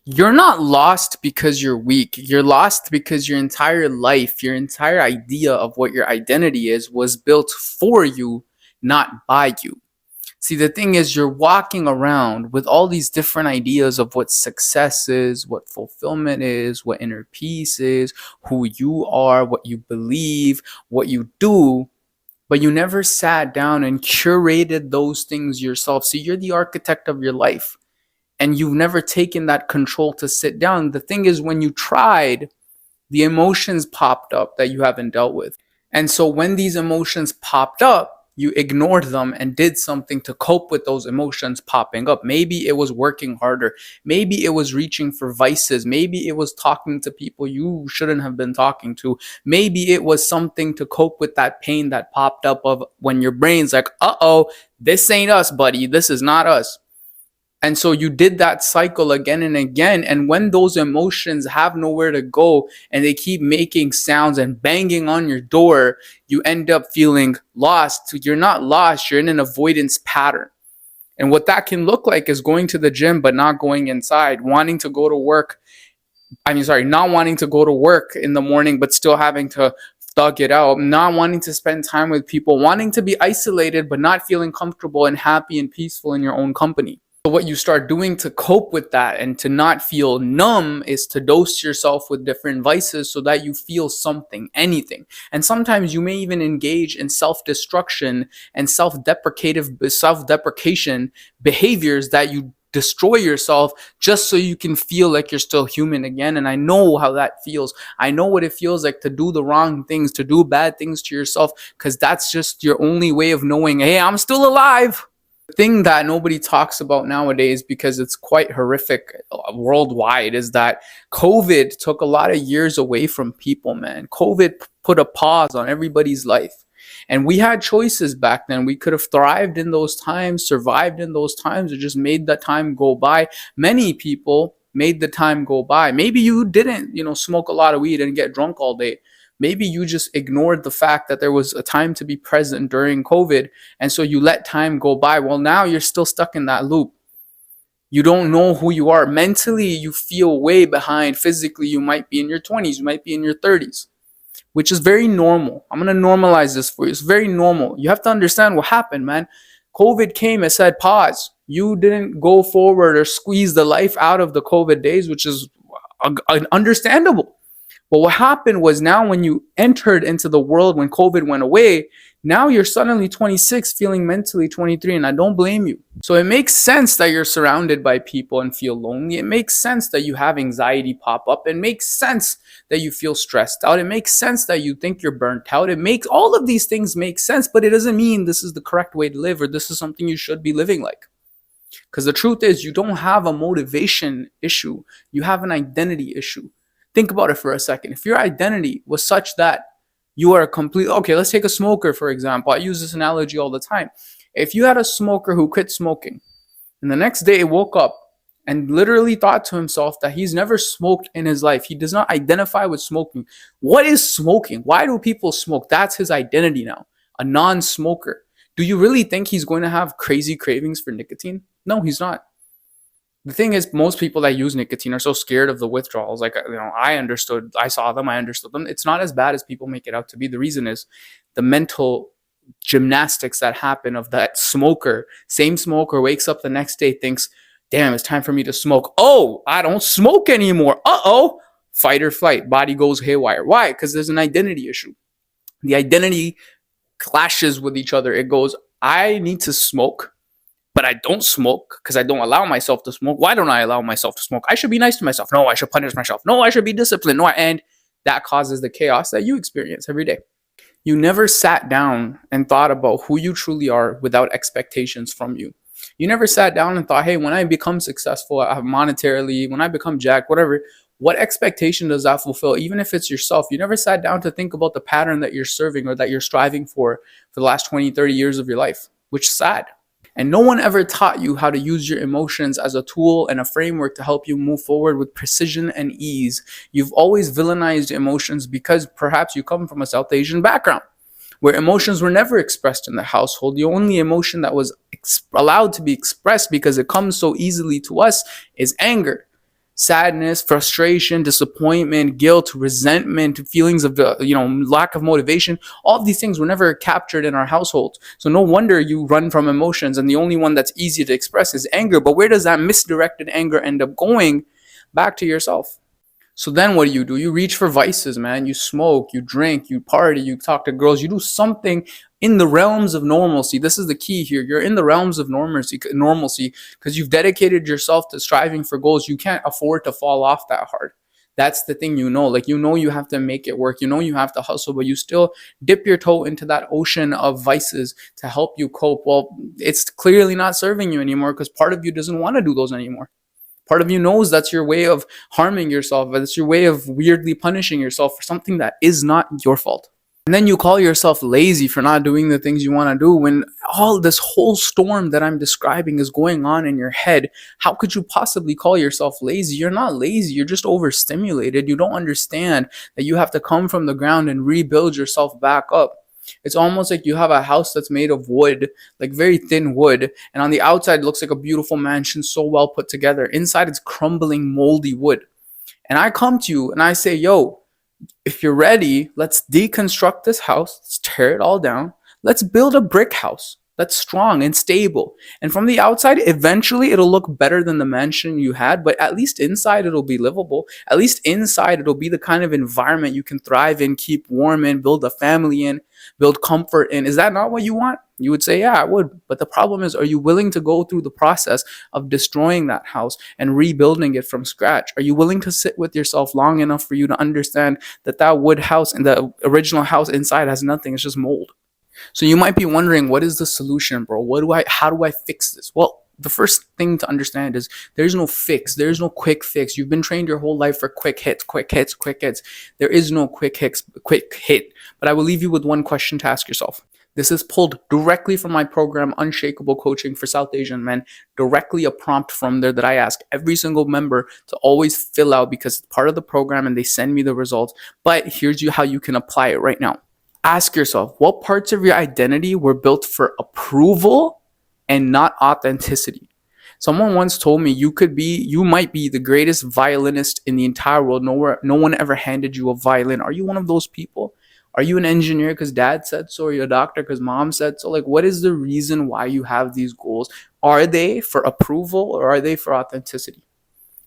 You're not lost because you're weak. You're lost because your entire life, your entire idea of what your identity is was built for you, not by you. See, the thing is, you're walking around with all these different ideas of what success is, what fulfillment is, what inner peace is, who you are, what you believe, what you do, but you never sat down and curated those things yourself. So you're the architect of your life, and you've never taken that control to sit down. The thing is, when you tried, the emotions popped up that you haven't dealt with. And so when these emotions popped up, you ignored them and did something to cope with those emotions popping up. Maybe it was working harder. Maybe it was reaching for vices. Maybe it was talking to people you shouldn't have been talking to. Maybe it was something to cope with that pain that popped up of when your brain's like, uh-oh, this ain't us, buddy. This is not us. And so you did that cycle again and again. And when those emotions have nowhere to go and they keep making sounds and banging on your door, you end up feeling lost. You're not lost, you're in an avoidance pattern. And what that can look like is going to the gym, but not going inside, wanting to go to work. Not wanting to go to work in the morning, but still having to thug it out, not wanting to spend time with people, wanting to be isolated, but not feeling comfortable and happy and peaceful in your own company. So what you start doing to cope with that and to not feel numb is to dose yourself with different vices so that you feel something, anything. And sometimes you may even engage in self-destruction and self-deprecation behaviors that you destroy yourself just so you can feel like you're still human again. And I know how that feels. I know what it feels like to do the wrong things, to do bad things to yourself, because that's just your only way of knowing, hey, I'm still alive. Thing that nobody talks about nowadays, because it's quite horrific worldwide, is that COVID took a lot of years away from people, man. COVID put a pause on everybody's life. And we had choices back then. We could have thrived in those times, survived in those times, or just made the time go by. Many people made the time go by. Maybe you didn't, smoke a lot of weed and get drunk all day. Maybe you just ignored the fact that there was a time to be present during COVID. And so you let time go by. Well, now you're still stuck in that loop. You don't know who you are. Mentally, you feel way behind. Physically, you might be in your 20s, you might be in your 30s, which is very normal. I'm going to normalize this for you. It's very normal. You have to understand what happened, man. COVID came and said, pause. You didn't go forward or squeeze the life out of the COVID days, which is understandable. But what happened was, now when you entered into the world when COVID went away, now you're suddenly 26 feeling mentally 23, and I don't blame you. So it makes sense that you're surrounded by people and feel lonely. It makes sense that you have anxiety pop up. It makes sense that you feel stressed out. It makes sense that you think you're burnt out. All of these things make sense, but it doesn't mean this is the correct way to live or this is something you should be living like. Because the truth is, you don't have a motivation issue. You have an identity issue. Think about it for a second. If your identity was such that you are okay, let's take a smoker, for example. I use this analogy all the time. If you had a smoker who quit smoking and the next day woke up and literally thought to himself that he's never smoked in his life, he does not identify with smoking. What is smoking? Why do people smoke? That's his identity now, a non-smoker. Do you really think he's going to have crazy cravings for nicotine? No, he's not. The thing is, most people that use nicotine are so scared of the withdrawals. I saw them, I understood them. It's not as bad as people make it out to be. The reason is the mental gymnastics that happen of that smoker. Same smoker wakes up the next day, thinks, damn, it's time for me to smoke. Oh, I don't smoke anymore. Uh-oh. Fight or flight. Body goes haywire. Why? Because there's an identity issue. The identity clashes with each other. It goes, I need to smoke, but I don't smoke because I don't allow myself to smoke. Why don't I allow myself to smoke? I should be nice to myself. No, I should punish myself. No, I should be disciplined. No, and that causes the chaos that you experience every day. You never sat down and thought about who you truly are without expectations from you. You never sat down and thought, hey, when I become successful monetarily, when I become jacked, whatever, what expectation does that fulfill? Even if it's yourself, you never sat down to think about the pattern that you're serving or that you're striving for the last 20, 30 years of your life, which is sad. And no one ever taught you how to use your emotions as a tool and a framework to help you move forward with precision and ease. You've always villainized emotions because perhaps you come from a South Asian background where emotions were never expressed in the household. The only emotion that was allowed to be expressed because it comes so easily to us is anger. sadness, frustration, disappointment, guilt, resentment, feelings of lack of motivation. All of these things were never captured in our households. So no wonder you run from emotions, and the only one that's easy to express is anger. But where does that misdirected anger end up going? Back to yourself. So then what do? You reach for vices, man. You smoke, you drink, you party, you talk to girls, you do something in the realms of normalcy. This is the key here. You're in the realms of normalcy because you've dedicated yourself to striving for goals. You can't afford to fall off that hard. That's the thing, like, you have to make it work. You have to hustle, but you still dip your toe into that ocean of vices to help you cope. Well, it's clearly not serving you anymore because part of you doesn't want to do those anymore. Part of you knows that's your way of harming yourself. That's your way of weirdly punishing yourself for something that is not your fault. And then you call yourself lazy for not doing the things you want to do when all this whole storm that I'm describing is going on in your head. How could you possibly call yourself lazy? You're not lazy. You're just overstimulated. You don't understand that you have to come from the ground and rebuild yourself back up. It's almost like you have a house that's made of wood, like very thin wood, and on the outside it looks like a beautiful mansion, so well put together. Inside it's crumbling, moldy wood. And I come to you and I say, yo, if you're ready, let's deconstruct this house, let's tear it all down, let's build a brick house that's strong and stable. And from the outside, eventually it'll look better than the mansion you had, but at least inside it'll be livable. At least inside it'll be the kind of environment you can thrive in, keep warm in, build a family in, build comfort in. Is that not what you want? You would say, yeah, I would. But the problem is, are you willing to go through the process of destroying that house and rebuilding it from scratch? Are you willing to sit with yourself long enough for you to understand that that wood house and the original house inside has nothing? It's just mold. So you might be wondering, what is the solution, bro? How do I fix this? Well, the first thing to understand is there's no fix. There's no quick fix. You've been trained your whole life for quick hits, quick hits, quick hits. There is no quick hit. But I will leave you with one question to ask yourself. This is pulled directly from my program, Unshakable Coaching for South Asian Men, directly a prompt from there that I ask every single member to always fill out because it's part of the program and they send me the results. But here's how you can apply it right now. Ask yourself, what parts of your identity were built for approval and not authenticity? Someone once told me you might be the greatest violinist in the entire world. No one ever handed you a violin. Are you one of those people? Are you an engineer because dad said so? Or you're a doctor because mom said so? Like, what is the reason why you have these goals? Are they for approval or are they for authenticity?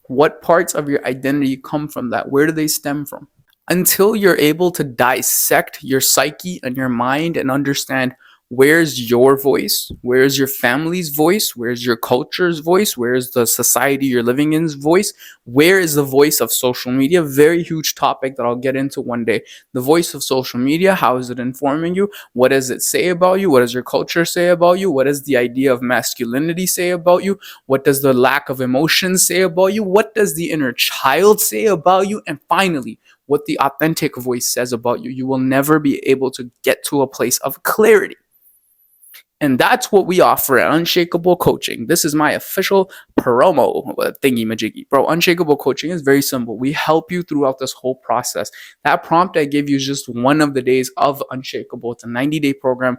What parts of your identity come from that? Where do they stem from? Until you're able to dissect your psyche and your mind and understand where's your voice, where's your family's voice, where's your culture's voice, where's the society you're living in's voice, where is the voice of social media? Very huge topic that I'll get into one day. The voice of social media, how is it informing you? What does it say about you? What does your culture say about you? What does the idea of masculinity say about you? What does the lack of emotions say about you? What does the inner child say about you? And finally, what the authentic voice says about you. You will never be able to get to a place of clarity. And that's what we offer at Unshakable Coaching. This is my official promo thingy majiggy. Bro, Unshakable Coaching is very simple. We help you throughout this whole process. That prompt I gave you is just one of the days of Unshakable. It's a 90-day program.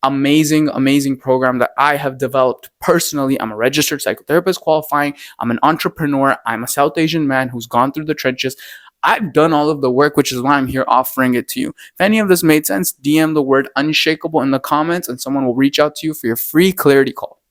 Amazing program that I have developed personally. I'm a registered psychotherapist qualifying. I'm an entrepreneur. I'm a South Asian man who's gone through the trenches. I've done all of the work, which is why I'm here offering it to you. If any of this made sense, DM the word unshakable in the comments and someone will reach out to you for your free clarity call.